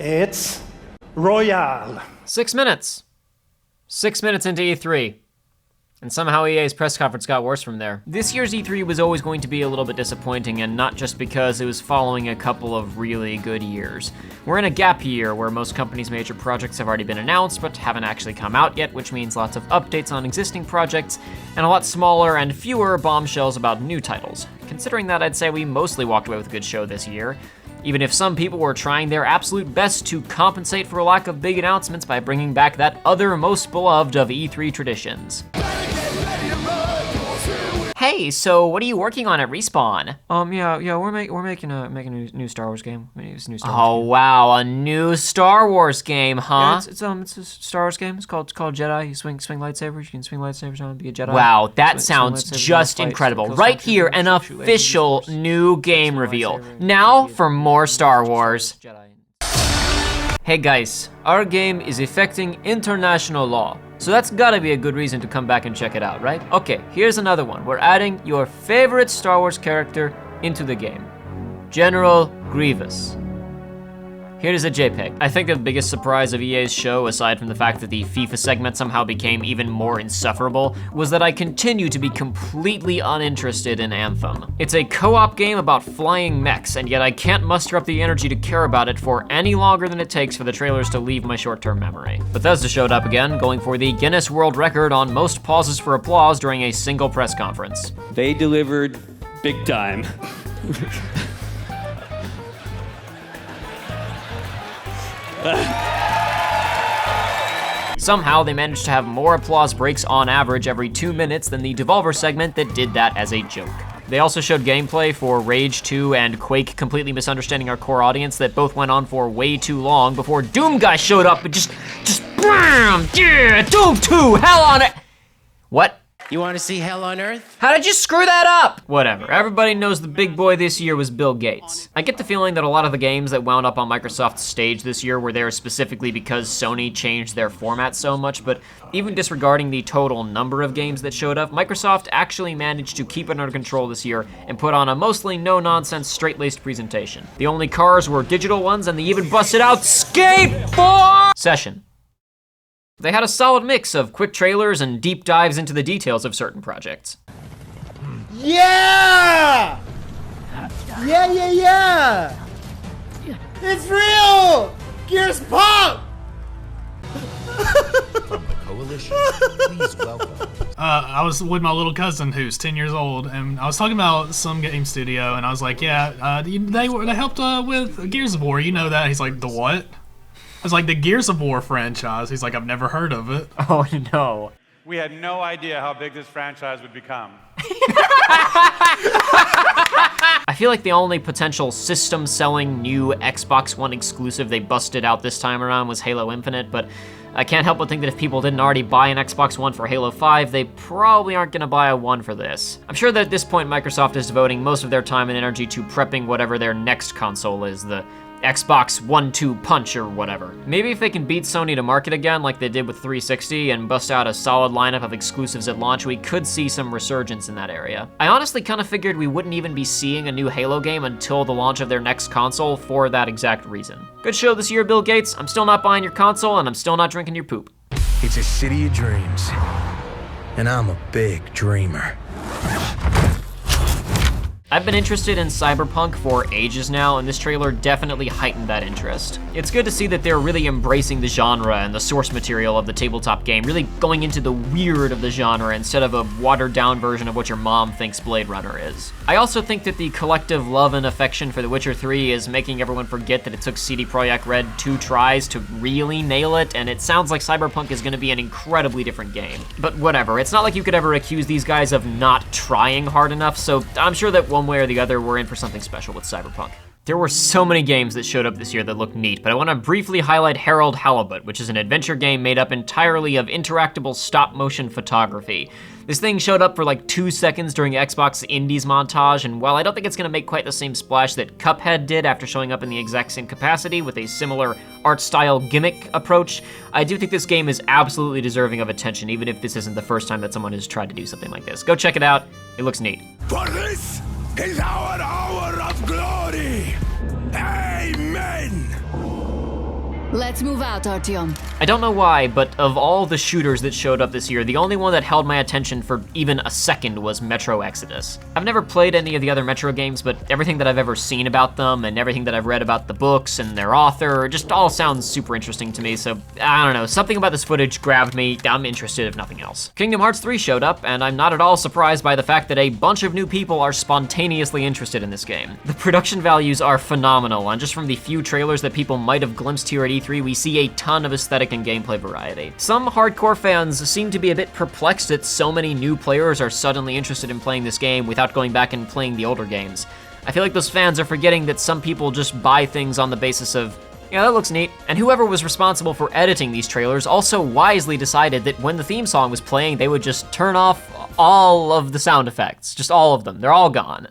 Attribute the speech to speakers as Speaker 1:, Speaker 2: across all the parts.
Speaker 1: It's Royale.
Speaker 2: 6 minutes. 6 minutes into E3. And somehow EA's press conference got worse from there. This year's E3 was always going to be a little bit disappointing, and not just because it was following a couple of really good years. We're in a gap year where most companies' major projects have already been announced but haven't actually come out yet, which means lots of updates on existing projects and a lot smaller and fewer bombshells about new titles. Considering that, I'd say we mostly walked away with a good show this year, even if some people were trying their absolute best to compensate for a lack of big announcements by bringing back that other most beloved of E3 traditions. Hey, so what are you working on at Respawn?
Speaker 3: Yeah, we're making a new Star Wars game.
Speaker 2: Wow, a new Star Wars game, huh?
Speaker 3: Yeah, it's a Star Wars game. It's called Jedi. You swing lightsabers. You can swing lightsabers on, be a Jedi.
Speaker 2: Wow, that sounds just incredible. Right here, an official new game reveal. Now for more Star Wars. Hey guys, our game is affecting international law. So that's gotta be a good reason to come back and check it out, right? Okay, here's another one. We're adding your favorite Star Wars character into the game. General Grievous. Here's a JPEG. I think the biggest surprise of EA's show, aside from the fact that the FIFA segment somehow became even more insufferable, was that I continue to be completely uninterested in Anthem. It's a co-op game about flying mechs, and yet I can't muster up the energy to care about it for any longer than it takes for the trailers to leave my short-term memory. Bethesda showed up again, going for the Guinness World Record on most pauses for applause during a single press conference.
Speaker 4: They delivered big time.
Speaker 2: Somehow they managed to have more applause breaks on average every 2 minutes than the Devolver segment that did that as a joke. They also showed gameplay for Rage 2 and Quake completely misunderstanding our core audience that both went on for way too long before Doom guy showed up and just BAM! Yeah, Doom 2, hell on it! What?
Speaker 5: You want to see hell on earth?
Speaker 2: How did you screw that up? Whatever, everybody knows the big boy this year was Bill Gates. I get the feeling that a lot of the games that wound up on Microsoft's stage this year were there specifically because Sony changed their format so much, but even disregarding the total number of games that showed up, Microsoft actually managed to keep it under control this year and put on a mostly no-nonsense, straight-laced presentation. The only cars were digital ones, and they even busted out Skate 4 Session. They had a solid mix of quick trailers and deep dives into the details of certain projects.
Speaker 6: Yeah! Yeah! It's real! Gears pop!
Speaker 7: From the Coalition, please welcome.
Speaker 8: I was with my little cousin who's 10 years old, and I was talking about some game studio, and I was like, yeah, they helped with Gears of War, you know that? He's like, the what? I was like, the Gears of War franchise. He's like, I've never heard of it.
Speaker 2: Oh no.
Speaker 9: We had no idea how big this franchise would become.
Speaker 2: I feel like the only potential system-selling new Xbox One exclusive they busted out this time around was Halo Infinite, but I can't help but think that if people didn't already buy an Xbox One for Halo 5, they probably aren't gonna buy a one for this. I'm sure that at this point Microsoft is devoting most of their time and energy to prepping whatever their next console is, the Xbox 1-2 punch or whatever. Maybe if they can beat Sony to market again like they did with 360 and bust out a solid lineup of exclusives at launch, we could see some resurgence in that area. I honestly kind of figured we wouldn't even be seeing a new Halo game until the launch of their next console for that exact reason. Good show this year, Bill Gates. I'm still not buying your console, and I'm still not drinking your poop.
Speaker 7: It's a city of dreams, and I'm a big dreamer.
Speaker 2: I've been interested in Cyberpunk for ages now, and this trailer definitely heightened that interest. It's good to see that they're really embracing the genre and the source material of the tabletop game, really going into the weird of the genre instead of a watered-down version of what your mom thinks Blade Runner is. I also think that the collective love and affection for The Witcher 3 is making everyone forget that it took CD Projekt Red 2 tries to really nail it, and it sounds like Cyberpunk is gonna be an incredibly different game. But whatever, it's not like you could ever accuse these guys of not trying hard enough, so I'm sure that one way or the other, we're in for something special with Cyberpunk. There were so many games that showed up this year that looked neat, but I want to briefly highlight Harold Halibut, which is an adventure game made up entirely of interactable stop-motion photography. This thing showed up for like 2 seconds during Xbox Indies montage, and while I don't think it's going to make quite the same splash that Cuphead did after showing up in the exact same capacity with a similar art style gimmick approach, I do think this game is absolutely deserving of attention, even if this isn't the first time that someone has tried to do something like this. Go check it out, it looks neat.
Speaker 7: For this is our hour of glory. Amen.
Speaker 10: Let's move out, Artyom.
Speaker 2: I don't know why, but of all the shooters that showed up this year, the only one that held my attention for even a second was Metro Exodus. I've never played any of the other Metro games, but everything that I've ever seen about them and everything that I've read about the books and their author just all sounds super interesting to me, so I don't know, something about this footage grabbed me. I'm interested if nothing else. Kingdom Hearts 3 showed up, and I'm not at all surprised by the fact that a bunch of new people are spontaneously interested in this game. The production values are phenomenal, and just from the few trailers that people might have glimpsed here at E3, we see a ton of aesthetic and gameplay variety. Some hardcore fans seem to be a bit perplexed that so many new players are suddenly interested in playing this game without going back and playing the older games. I feel like those fans are forgetting that some people just buy things on the basis of, yeah, that looks neat. And whoever was responsible for editing these trailers also wisely decided that when the theme song was playing, they would just turn off all of the sound effects. Just all of them. They're all gone.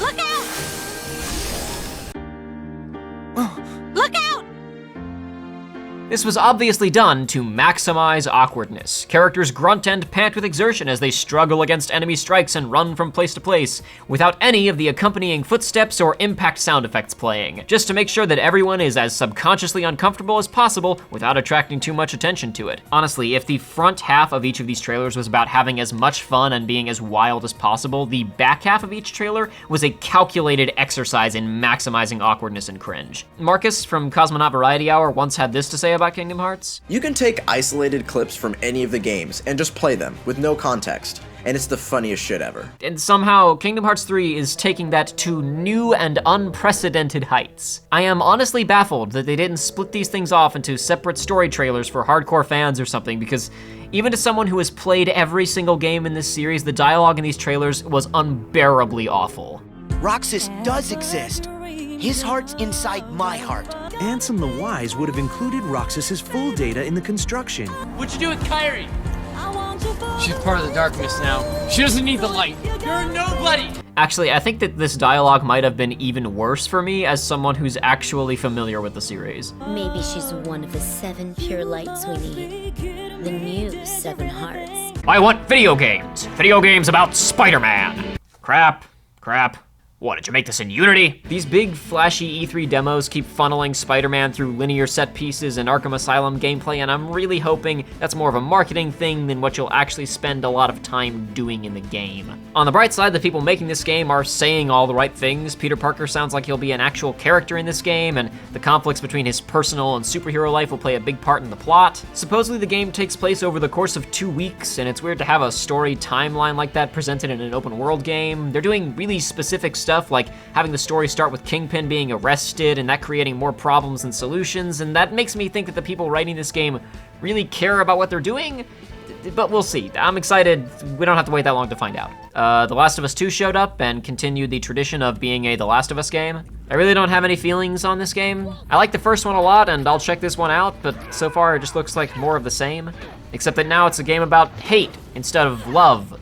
Speaker 10: Look out! Look out!
Speaker 2: This was obviously done to maximize awkwardness. Characters grunt and pant with exertion as they struggle against enemy strikes and run from place to place, without any of the accompanying footsteps or impact sound effects playing, just to make sure that everyone is as subconsciously uncomfortable as possible without attracting too much attention to it. Honestly, if the front half of each of these trailers was about having as much fun and being as wild as possible, the back half of each trailer was a calculated exercise in maximizing awkwardness and cringe. Marcus from Cosmonaut Variety Hour once had this to say about Kingdom Hearts.
Speaker 11: You can take isolated clips from any of the games and just play them with no context, and it's the funniest shit ever.
Speaker 2: And somehow, Kingdom Hearts 3 is taking that to new and unprecedented heights. I am honestly baffled that they didn't split these things off into separate story trailers for hardcore fans or something, because even to someone who has played every single game in this series, the dialogue in these trailers was unbearably awful.
Speaker 12: Roxas does exist. His heart's inside my heart.
Speaker 7: Ansem the Wise would have included Roxas's full data in the construction.
Speaker 13: What'd you do with Kairi? She's part of the darkness now. She doesn't need the light. You're nobody!
Speaker 2: Actually, I think that this dialogue might have been even worse for me as someone who's actually familiar with the series.
Speaker 14: Maybe she's one of the 7 pure lights we need. The new 7 hearts.
Speaker 2: I want video games! Video games about Spider-Man! Crap. What, did you make this in Unity? These big, flashy E3 demos keep funneling Spider-Man through linear set pieces and Arkham Asylum gameplay, and I'm really hoping that's more of a marketing thing than what you'll actually spend a lot of time doing in the game. On the bright side, the people making this game are saying all the right things. Peter Parker sounds like he'll be an actual character in this game, and the conflicts between his personal and superhero life will play a big part in the plot. Supposedly the game takes place over the course of 2 weeks, and it's weird to have a story timeline like that presented in an open world game. They're doing really specific stuff, like having the story start with Kingpin being arrested and that creating more problems than solutions, and that makes me think that the people writing this game really care about what they're doing, but we'll see. I'm excited. We don't have to wait that long to find out. The Last of Us 2 showed up and continued the tradition of being a The Last of Us game. I really don't have any feelings on this game. I like the first one a lot, and I'll check this one out, but so far it just looks like more of the same, except that now it's a game about hate instead of love.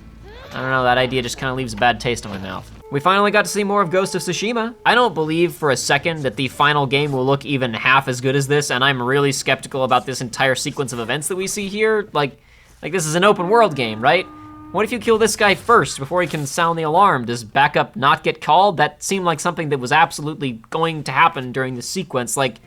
Speaker 2: I don't know, that idea just kind of leaves a bad taste in my mouth. We finally got to see more of Ghost of Tsushima. I don't believe for a second that the final game will look even half as good as this, and I'm really skeptical about this entire sequence of events that we see here. Like this is an open world game, right? What if you kill this guy first before he can sound the alarm? Does backup not get called? That seemed like something that was absolutely going to happen during the sequence. Like,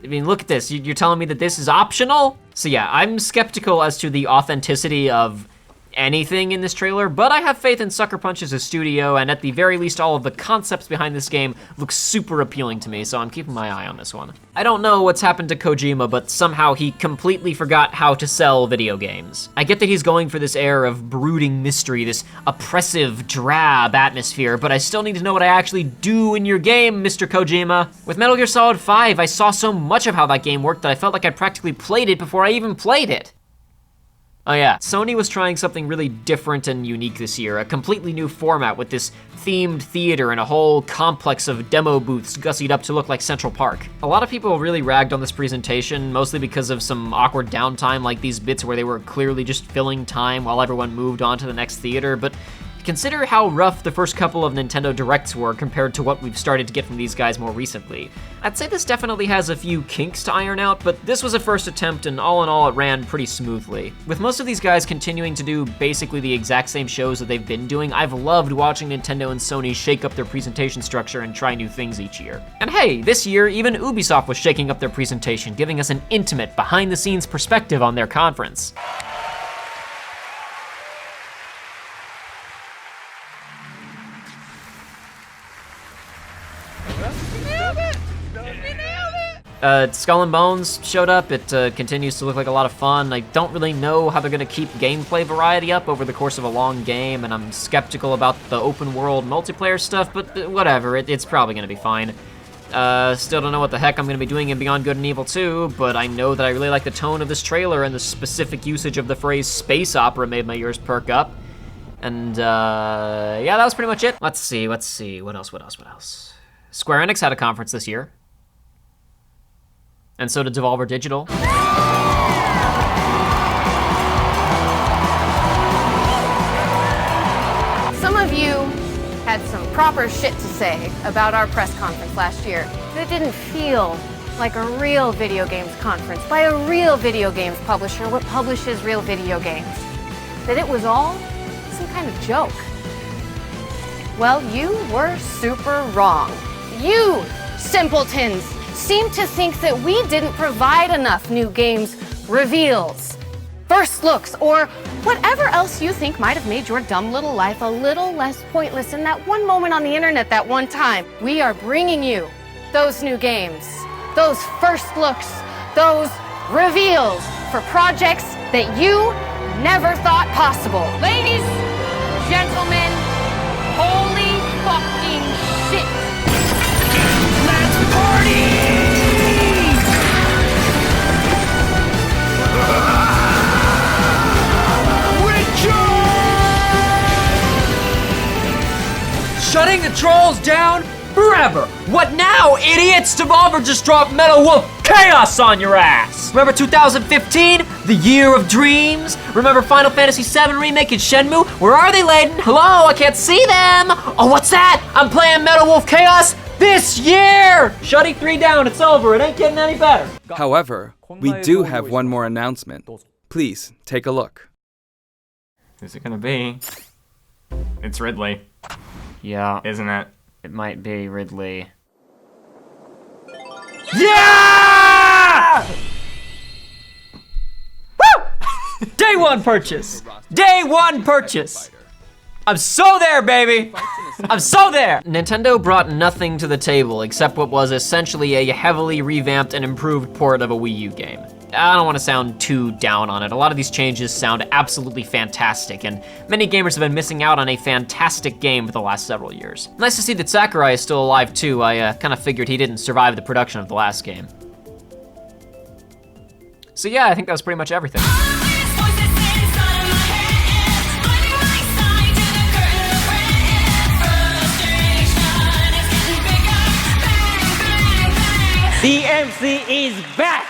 Speaker 2: I mean, look at this. You're telling me that this is optional? So yeah, I'm skeptical as to the authenticity of anything in this trailer, but I have faith in Sucker Punch as a studio, and at the very least, all of the concepts behind this game look super appealing to me, so I'm keeping my eye on this one. I don't know what's happened to Kojima, but somehow he completely forgot how to sell video games. I get that he's going for this air of brooding mystery, this oppressive, drab atmosphere, but I still need to know what I actually do in your game, Mr. Kojima. With Metal Gear Solid 5, I saw so much of how that game worked that I felt like I practically played it before I even played it. Oh yeah, Sony was trying something really different and unique this year, a completely new format with this themed theater and a whole complex of demo booths gussied up to look like Central Park. A lot of people really ragged on this presentation, mostly because of some awkward downtime, like these bits where they were clearly just filling time while everyone moved on to the next theater, but consider how rough the first couple of Nintendo Directs were compared to what we've started to get from these guys more recently. I'd say this definitely has a few kinks to iron out, but this was a first attempt and all in all it ran pretty smoothly. With most of these guys continuing to do basically the exact same shows that they've been doing, I've loved watching Nintendo and Sony shake up their presentation structure and try new things each year. And hey, this year even Ubisoft was shaking up their presentation, giving us an intimate, behind-the-scenes perspective on their conference. Skull and Bones showed up. It continues to look like a lot of fun. I don't really know how they're gonna keep gameplay variety up over the course of a long game, and I'm skeptical about the open world multiplayer stuff, but whatever, it's probably gonna be fine. Still don't know what the heck I'm gonna be doing in Beyond Good and Evil 2, but I know that I really like the tone of this trailer, and the specific usage of the phrase space opera made my ears perk up. And yeah, that was pretty much it. Let's see, what else? Square Enix had a conference this year. And so did Devolver Digital.
Speaker 15: Some of you had some proper shit to say about our press conference last year. It didn't feel like a real video games conference by a real video games publisher what publishes real video games. That it was all some kind of joke. Well, you were super wrong. You simpletons seem to think that we didn't provide enough new games, reveals, first looks, or whatever else you think might have made your dumb little life a little less pointless in that one moment on the internet that one time. We are bringing you those new games, those first looks, those reveals for projects that you never thought possible. Ladies, gentlemen, holy fucking shit. Let's party!
Speaker 2: Shutting the trolls down forever. What now, idiots? Devolver just dropped Metal Wolf Chaos on your ass. Remember 2015, the year of dreams? Remember Final Fantasy VII Remake and Shenmue? Where are they, Layden? Hello, I can't see them. Oh, what's that? I'm playing Metal Wolf Chaos this year. Shutting 3 down, it's over. It ain't getting any better.
Speaker 16: However, we do have one more announcement. Please, take a look.
Speaker 3: Who's it gonna be? It's Ridley.
Speaker 2: Yeah.
Speaker 3: Isn't it?
Speaker 2: It might be Ridley.
Speaker 3: Yeah!
Speaker 2: Woo! Day one purchase. Day one purchase. I'm so there, baby. I'm so there. Nintendo brought nothing to the table except what was essentially a heavily revamped and improved port of a Wii U game. I don't want to sound too down on it. A lot of these changes sound absolutely fantastic, and many gamers have been missing out on a fantastic game for the last several years. Nice to see that Sakurai is still alive too. I kind of figured he didn't survive the production of the last game. So yeah, I think that was pretty much everything.
Speaker 6: The MC is back!